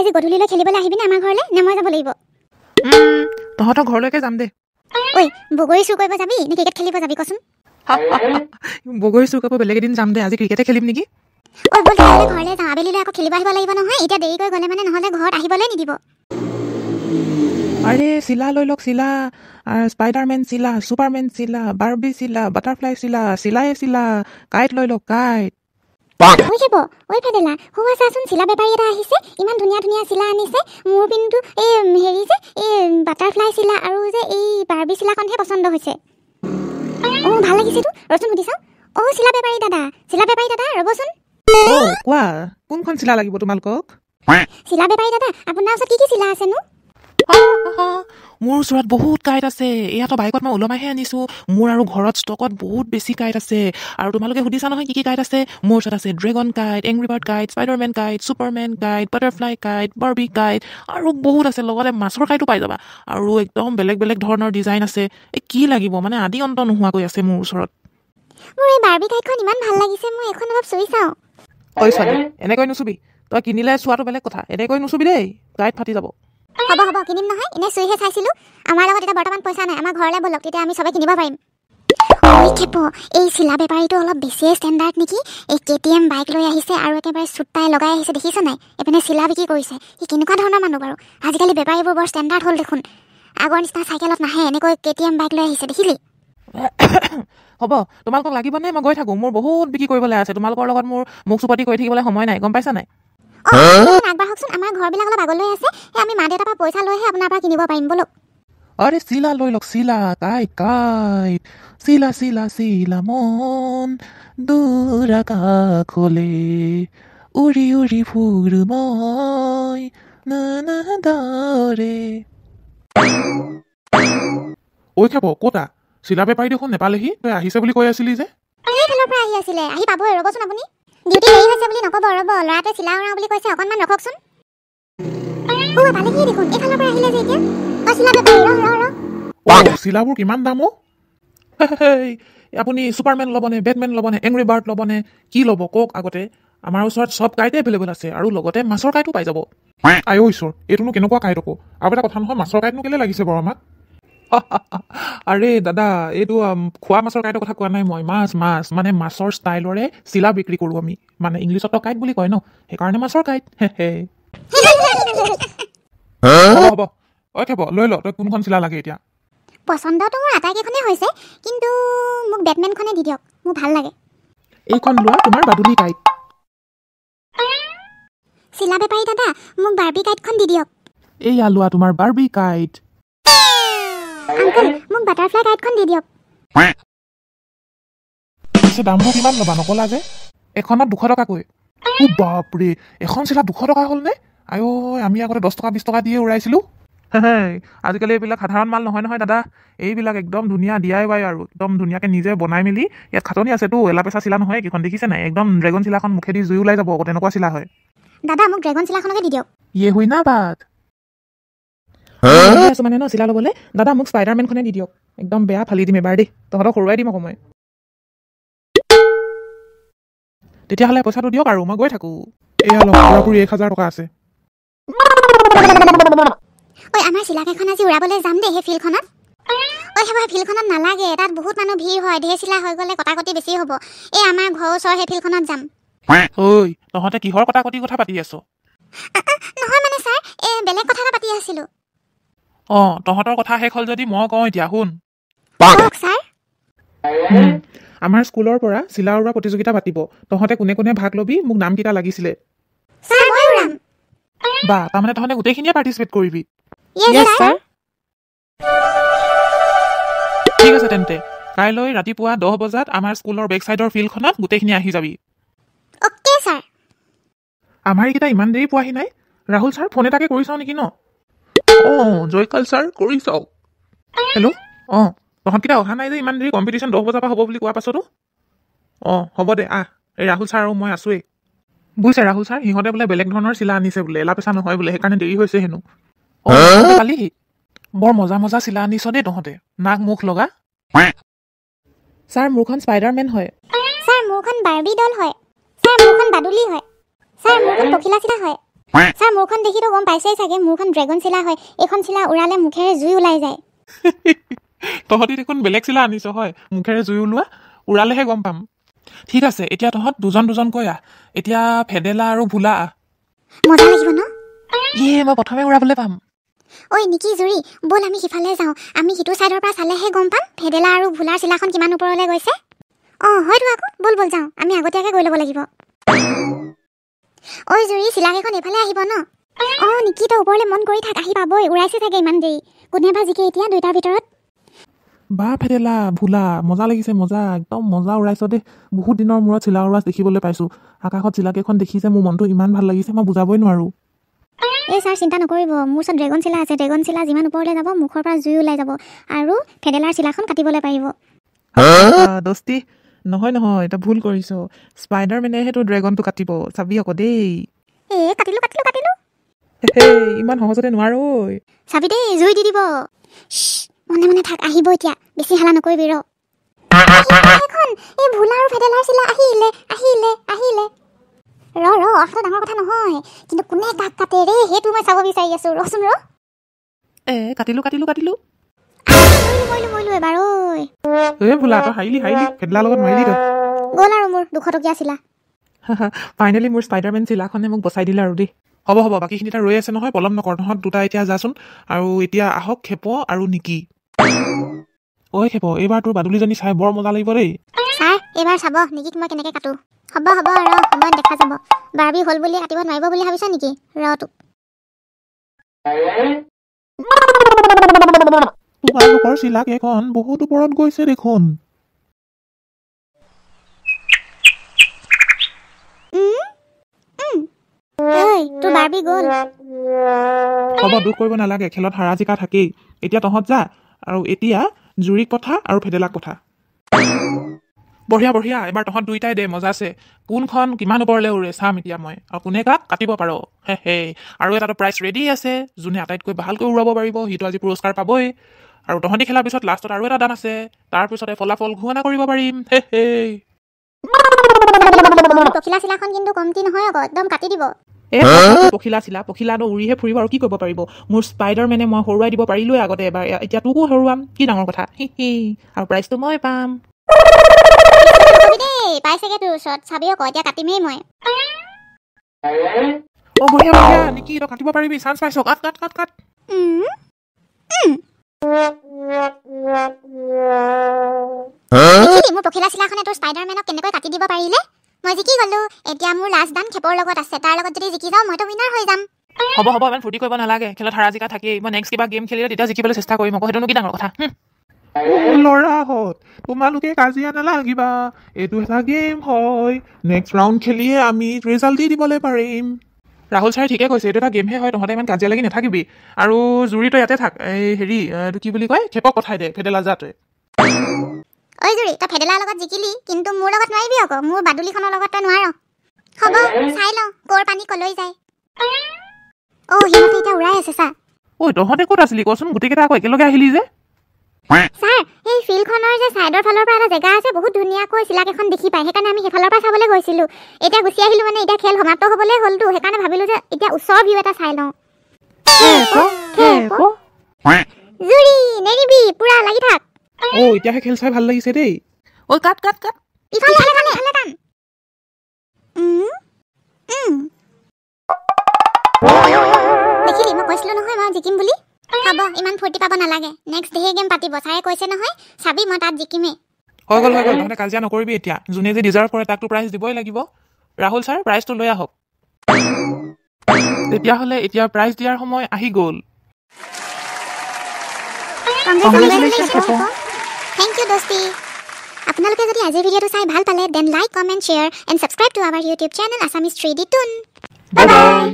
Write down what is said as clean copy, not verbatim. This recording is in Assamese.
আজি গধূলিলৈ খেলিবলৈ আহিবি নে আমাৰ ঘৰলৈ নে মই যাব লাগিব তহঁতৰ ঘৰলৈকে যাম দে ঐ বগৰী চুৰ কৰিব যাবি নে ক্ৰিকেট খেলিব যাবি কচোন বগৰী চুৰ কৰিব বেলেগ এদিন যাম দে আজি ক্ৰিকেটে খেলিম নেকি ঐ বল তেতিয়াহ'লে ঘৰলৈ যাওঁ আবেলিলৈ আকৌ খেলিব আহিব লাগিব নহয় এতিয়া দেৰিকৈ গ'লে মানে নহ'লে ঘৰত আহিবলৈ নিদিব আৰে চিলা লৈ লওক চিলা স্পাইডাৰমেন চিলা ছুপাৰমেন চিলা বাৰ্বি চিলা বাটাৰফ্লাই চিলা চিলাই চিলা কাইট লৈ লওক কাইট ঐ খেব ঐ ফেদেলা হোৱা চাচোন চিলা বেপাৰী এটা আহিছে ইমান ধুনীয়া ধুনীয়া চিলা আনিছে মোৰ কিন্তু এই হেৰি যে এই বাটাৰফ্লাই চিলা আৰু যে এই বাৰ্বি চিলাখনহে পচন্দ হৈছে ভাল লাগিছেতো ৰচোন সুধি চাওঁ চিলা বেপাৰী দাদা ৰ'বচোন কোৱা কোনখন চিলা লাগিব তোমালোকক চিলা বেপাৰী দাদা আপোনাৰ ওচৰত কি চিলা আছেনো মোৰ ওচৰত বহুত কাইট আছে এয়াতো বাইকত মই ওলমাইহে আনিছোঁ মোৰ আৰু ঘৰত ষ্টকত বহুত বেছি কাইট আছে আৰু তোমালোকে সুধিছা নহয় কি কাইট আছে মোৰ ওচৰত আছে dragon kite angry bird kite Spider-Man kite Superman kite butterfly kite Barbie kite আৰু বহুত আছে লগতে মাছৰ কাইটো পাই যাবা আৰু একদম বেলেগ বেলেগ ধৰণৰ ডিজাইন আছে কি লাগিব মানে আদি অন্ত নোহোৱাকৈ আছে মোৰ ওচৰত মোৰ এই বাৰ্বি কাইটখন ইমান ভাল লাগিছে মই এখন অলপ চুই চাওঁ ঐ ছোৱালী এনেকৈ নুচুবি তই কিনিলে চোৱাটো বেলেগ কথা এনেকৈ নুচুবি দেই কাইট ফাটি যাব হ'ব কিনিম নহয় এনে চুইহে চাইছিলোঁ আমাৰ লগত এতিয়া বৰ্তমান পইচা নাই আমাৰ ঘৰলৈ ব'লক তেতিয়া আমি চবে কিনিব পাৰিম ঐ খেপ এই চিলা বেপাৰীটো অলপ বেছিয়ে ষ্টেণ্ডাৰ্ড নেকি এই KTM বাইক লৈ আহিছে আৰু একেবাৰে চুটাই লগাই আহিছে দেখিছে নাই এইপিনে চিলা বিক্ৰী কৰিছে সি কেনেকুৱা ধৰণৰ মানুহ বাৰু আজিকালি বেপাৰীবোৰ বৰ ষ্টেণ্ডাৰ্ড হ'ল দেখোন আগৰ নিচিনা চাইকেলত নাহে এনেকৈ KTM বাইক লৈ আহিছে দেখিলি হ'ব তোমালোকক লাগিবনে মই গৈ থাকোঁ মোৰ বহুত বিক্ৰী কৰিবলৈ আছে তোমালোকৰ লগত মোৰ মুখ চুপতি কৰি থাকিবলৈ সময় নাই গম পাইছা নাই আগবাঢ়কচোন আমাৰ ঘৰবিলাক অলপ আগলৈ আছে আমি মা দেউতাৰ পৰা পইচা লৈহে আপোনাৰ পৰা কিনিব পাৰিম বলক আৰে চিলা লৈ লওক চিলা কাইট কাইট চিলা চিলা চিলা মন দূৰ আকাশলে উৰি উৰি ফুৰো মই নানাদৰে ঐ খাব ক'তা চিলা বেপাৰী দেখোন নেপালেহি তই আহিছে বুলি কৈ আছিলি যে এইফালৰ পৰা আহি আছিলে আহি পাবই ৰ'বচোন আপুনি ডিউটি হেৰি হৈছে বুলি নক'ব ৰ'ব ল'ৰাটোৱে চিলা উৰাওঁ বুলি কৈছে অকণমান ৰখকচোন পালেহি দেখোন এইফালৰ পৰা আহিলে যে এতিয়া চিলা বেপাৰী চিলাবোৰ কিমান দাম আপুনি ছুপাৰমেন ল'বনে বেটমেন ল'বনে এংগ্ৰি বাৰ্ড ল'বনে কি ল'ব কওক আগতে আমাৰ ওচৰত চব কাইটে এভেইলেবল আছে আৰু লগতে মাছৰ কাইটো পাই যাব আই ঈশ্বৰ এইটোনো কেনেকুৱা কাইট আকৌ আৰু এটা কথা নহয় মাছৰ কাইটনো কেলৈ লাগিছে বাৰু আমাক আৰে দাদা এইটো খোৱা মাছৰ কাইটৰ কথা কোৱা নাই মই মাছ মানে মাছৰ ষ্টাইলৰে চিলা বিক্ৰী কৰোঁ আমি মানে ইংলিছত কাইট বুলি কয় ন সেইকাৰণে মাছৰ কাইট হ'ব ঐ খাব লৈ ল তই কোনখন চিলা লাগে এতিয়া পচন্দটো মোৰ আটাইকেইখনেই হৈছে কিন্তু মোক বেটমেনখনে দি দিয়ক মোৰ ভাল লাগে এইখন লোৱা তোমাৰ বাদুলি কাইট চিলা বেপাৰী দাদা মোক বাৰ্বি কাইটখন দি দিয়ক এইয়া লোৱা তোমাৰ বাৰ্বি কাইট আংকল মোক বাটাৰফ্লাই কাইটখন দি দিয়ক দামবোৰ কিমান ল'বা নকলা যে এখনত 200 টকাকৈ বাপৰে এখন চিলা 200 টকা হ'ল নে আই আমি আগতে 10 টকা 20 টকা দিয়ে উৰাইছিলোঁ আজিকালি এইবিলাক সাধাৰণ মাল নহয় দাদা এইবিলাক একদম ধুনীয়া DIY আৰু একদম ধুনীয়াকৈ নিজে বনাই মেলি ইয়াত খাটনি আছেতো এলা পেচা চিলা নহয় এইখন দেখিছে নাই একদম ড্ৰেগন চিলাখন মুখেদি জুই ওলাই যাব আকৌ তেনেকুৱা চিলা হয় দাদা মোক ড্ৰেগন চিলাখনকে দি দিয়ক ইয়ে হৈ না বাত আছো মানে ন চিলা ল'বলৈ দাদা মোক স্পাইডাৰমেনখনে দি দিয়ক একদম বেয়া ফালি দিম এবাৰ দেই তহঁতক হৰুৱাই দিম আকৌ মই তেতিয়াহ'লে পইচাটো দিয়ক আৰু মই গৈ থাকোঁ এয়া লওক পুৰাপুৰি 1000 টকা আছে আমাৰ চিলাকেইখন আজি উৰাবলৈ যাম দেই সেই ফিল্ডখনত সেই ফিল্ডখনত নালাগে তাত বহুত মানুহ ভিৰ হয় ঢেৰ চিলা হৈ গ'লে কটাকটি বেছি হ'ব এই আমাৰ ঘৰৰ ওচৰৰ সেই ফিল্ডখনত যাম ঐ তহঁতে কিহৰ কটাকটি কথা পাতি আছ নহয় মানে ছাৰ বেলেগ কথা এটা পাতি আছিলোঁ তহঁতৰ কথা শেষ হ'ল যদি মই কওঁ এতিয়া শুন ছাৰ আমাৰ স্কুলৰ পৰা চিলা উৰোৱা প্ৰতিযোগিতা পাতিব তহঁতে কোনে কোনে ভাগ ল'বি মোক নামকেইটা লাগিছিলে বা তাৰমানে তহঁতে গোটেইখিনিয়ে পাৰ্টিচিপেট কৰিবি ঠিক আছে তেন্তে কাইলৈ ৰাতিপুৱা 10 বজাত আমাৰ স্কুলৰ বেক চাইডৰ ফিল্ডখনত গোটেইখিনি আহি যাবি আমাৰ এইকেইটা ইমান দেৰি পোৱাহি নাই ৰাহুল ছাৰ ফোন এটাকে কৰি চাওঁ নেকি ন জয়কাল ছাৰ কৰি চাওক হেল্ল' তহঁতকেইটা অহা নাই যে ইমান দেৰি কম্পিটিশ্যন 10 বজাৰ পৰা হ'ব বুলি কোৱাৰ পাছতো হ'ব দে এই ৰাহুল ছাৰ আৰু মই আছোৱেই বুজিছে ৰাহুল ছাৰ সিহঁতে বোলে বেলেগ ধৰণৰ চিলা আনিছে বোলে এলা পেচা নহয় বোলে সেইকাৰণে দেৰি হৈছে হেনো পালিহি বৰ মজা মজা চিলা আনিছ দেই তহঁতে নাক মুখ লগা ছাৰ মোৰখন স্পাইডাৰমেন হয় ছাৰ মোৰখন বাৰ্বি ডল হয় ছাৰ মোৰখন বাদুলি হয় ছাৰ মোৰখন পখিলা চিলা হয় ছাৰ মুখখন দেখিতো গম পাইছেই চাগে মুখখন ড্ৰেগন চিলা হয় এইখন চিলা উৰালে মুখেৰে জুই ওলাই যায় তহঁতি দেখোন বেলেগ চিলা আনিছ হয় মুখেৰে জুই ওলোৱা উৰালেহে গম পাম ঠিক আছে এতিয়া তহঁত দুজনকৈ আহ এতিয়া ভেদেলা আৰু ভোলা মজা লাগিব ন মই প্ৰথমে উৰাবলৈ পাম ঐ নিকি জুৰি ব'ল আমি সিফালে যাওঁ আমি সিটো ছাইডৰ পৰা চালেহে গম পাম ভেদেলা আৰু ভোলাৰ চিলাখন কিমান ওপৰলৈ গৈছে হয়তো আকৌ ব'ল যাওঁ আমি আগতীয়াকৈ গৈ ল'ব লাগিব ঐ জুৰি চিলাকেইখন এইফালে আহিব ন নিকি তই ওপৰলৈ মন কৰি থাক আহি পাবই উৰাইছে চাগে ইমান দেৰি কোনেবা জিকে এতিয়া দুইটাৰ ভিতৰত বা ভেদেলা ভোলা মজা লাগিছে মজা একদম মজা উৰাইছ দেই বহুত দিনৰ মূৰত চিলা উৰুৱা দেখিবলৈ পাইছোঁ আকাশত চিলাকেইখন দেখিছে মোৰ মনটো ইমান ভাল লাগিছে মই বুজাবই নোৱাৰোঁ এই ছাৰ চিন্তা নকৰিব মোৰ ওচৰত ড্ৰেগন চিলা আছে ড্ৰেগন চিলা যিমান ওপৰলৈ যাব মুখৰ পৰা জুই ওলাই যাব আৰু ভেদেলাৰ চিলাখন কাটিবলৈ পাৰিব দস্তি নহয় এটা ভুল কৰিছ স্পাইডাৰমেনেহে তোৰ ড্ৰেগনটো কাটিব চাবি আকৌ দেই কাটিলো ইমান সহজতে নোৱাৰো চাবি দেই জুই দি দিব মনে থাক আহিব এতিয়া বেছি হালা নকৰিবি ৰ এই ভোলা আৰু ভেদেলাৰ চিলা আহিলে ৰ অহাটো ডাঙৰ কথা নহয় কিন্তু কোনে কাক কাটে ৰে সেইটো মই চাব বিচাৰি আছো ৰচোন কাটিলো মইলো এবাৰ ভোলা তই হাৰিলি ভেদেলাৰ লগত নোৱাৰিলি তই গ'ল আৰু মোৰ 200 টকীয়া চিলা ফাইনেলি মোৰ স্পাইডাৰমেন চিলাখনে মোক বচাই দিলে আৰু দেই হ'ব বাকীখিনি তাৰ ৰৈ আছে নহয় পলম নকৰ তহঁত দুটা এতিয়া যাচোন আৰু এতিয়া আহক খেপ আৰু নিকি খেপ এইবাৰ তোৰ বাদুলিজনী চাই বৰ মজা লাগিব দেই ছাৰ এইবাৰ চাব নিকিক মই কেনেকৈ কাটো হ'ব সময়ত দেখা যাব বাৰ্বি হ'ল বুলি কাটিব নোৱাৰিব বুলি ভাবিছ নেকি তোক তোমালোকৰ চিলাকেইখন বহুত ওপৰত গৈছে দেখোন তোৰ বাৰ্বি গ'ল হ'ব দুখ কৰিব নালাগে খেলত হাৰা জিকা থাকেই এতিয়া তহঁত যা আৰু এতিয়া জুৰিক পঠা আৰু ভেদেলাক পঠা বঢ়িয়া এবাৰ তহঁত দুইটাই দে মজা আছে কোনখন কিমান ওপৰলৈ উৰে চাম এতিয়া মই আৰু কোনে কাক কাটিব পাৰ আৰু এটাতো প্ৰাইজ ৰেডি আছে যোনে আটাইতকৈ ভালকৈ উৰাব পাৰিব সিটো আজি পুৰস্কাৰ পাবই আৰু তহঁতি খেলাৰ পিছত লাষ্টত আৰু এটা দান আছে তাৰপিছতে ফলাফল ঘোষণা কৰিব পাৰিম পখিলা চিলাখন কিন্তু কমটি নহয় আকৌ একদম কাটি দিব পখিলানো উৰিহে ফুৰিব আৰু কি কৰিব পাৰিব মোৰ স্পাইডাৰমেনে মই হৰুৱাই দিব পাৰিলোৱে আগতে এবাৰ এতিয়া তোকো হৰুৱাম কি ডাঙৰ কথা আৰু প্ৰাইজটো মই পাম পাইছেগে তোৰ ওচৰত চাবি আকৌ এতিয়া কাটিমেই মই বঢ়িয়া নিকি তই কাটিব পাৰিবি চান্স পাইছ কাট মোৰ পখিলা চিলাখনে তোৰ স্পাইডাৰমেনক কেনেকৈ কাটি দিব পাৰিলে মই জিকি গলো এতিয়া মোৰ লাষ্ট দান খেপৰ লগত আছে তাৰ লগত যদি জিকি যাওঁ মইতো উইনাৰ হৈ যাম হ'ব ইমান ফূৰ্তি কৰিব নালাগে খেলত হাৰা জিকা থাকেই মই নেক্সট কিবা গেম খেলিলে তেতিয়া জিকিবলৈ চেষ্টা কৰিম আকৌ সেইটোনো কি ডাঙৰ কথা ল'ৰাহঁত তোমালোকে কাজিয়া নালাগিবা এইটো এটা গেম হয় নেক্সট ৰাউণ্ড খেলিয়ে আমি ৰিজাল্ট দি দিবলৈ পাৰিম ৰাহুল ছাৰে ঠিকে কৈছে এইটো এটা গেমহে হয় তহঁতে ইমান কাজিয়া লাগি নাথাকিবি আৰু জুৰিটো ইয়াতে থাক এইটো কি বুলি কয় খেপক পঠাই দে ভেদেলা যাতে ঐ জুৰি তই ভেদেলাৰ লগত জিকিলি কিন্তু মোৰ লগত নোৱাৰিবি আকৌ মোৰ বাদুলিখনৰ লগত তই নোৱাৰ হ'ব চাই লওঁ ক'ৰ পানী কলৈ যায় সিহঁতে এতিয়া উৰাই আছে চা তহঁতে ক'ত আছিলি কচোন গোটেইকেইটা আকৌ একেলগে আহিলি যে ছাৰ এই ফিল্ডখনৰ যে ছাইডৰ ফালৰ পৰা এটা জেগা আছে বহুত ধুনীয়াকৈ চিলাকেইখন দেখি পায় সেইকাৰণে আমি সেইফালৰ পৰা চাবলৈ গৈছিলোঁ এতিয়া গুচি আহিলোঁ মানে এতিয়া খেল সমাপ্ত হ'বলৈ হ'লতো সেইকাৰণে ভাবিলোঁ যে এতিয়া ওচৰৰ ভিউ এটা চাই লওঁ জুৰি নেৰিবি পুৰা লাগি থাক এতিয়াহে খেল চাই ভাল লাগিছে দেই কাট দেখিলি মই কৈছিলোঁ নহয় মই জিকিম বুলি হ'ব ইমান ফূৰ্তি পাব নালাগে নেক্সট ডে গেম পাতিব ছাৰে কৈছে নহয় চাবি মই তাত জিকিমেই হৈ গ'ল তহঁতে কাজিয়া নকৰিবি এতিয়া যোনে যে ডিজাৰ্ভ কৰে তাকতো প্ৰাইজ দিবই লাগিব ৰাহুল ছাৰ প্ৰাইজটো লৈ আহক তেতিয়াহ'লে এতিয়া প্ৰাইজ দিয়াৰ সময় আহি গ'ল থেংক ইউ দোস্তি আপোনালোকে যদি আজিৰ ভিডিঅ'টো চাই ভাল পালে then like comment share and subscribe to our YouTube channel Assamese 3D toon bye bye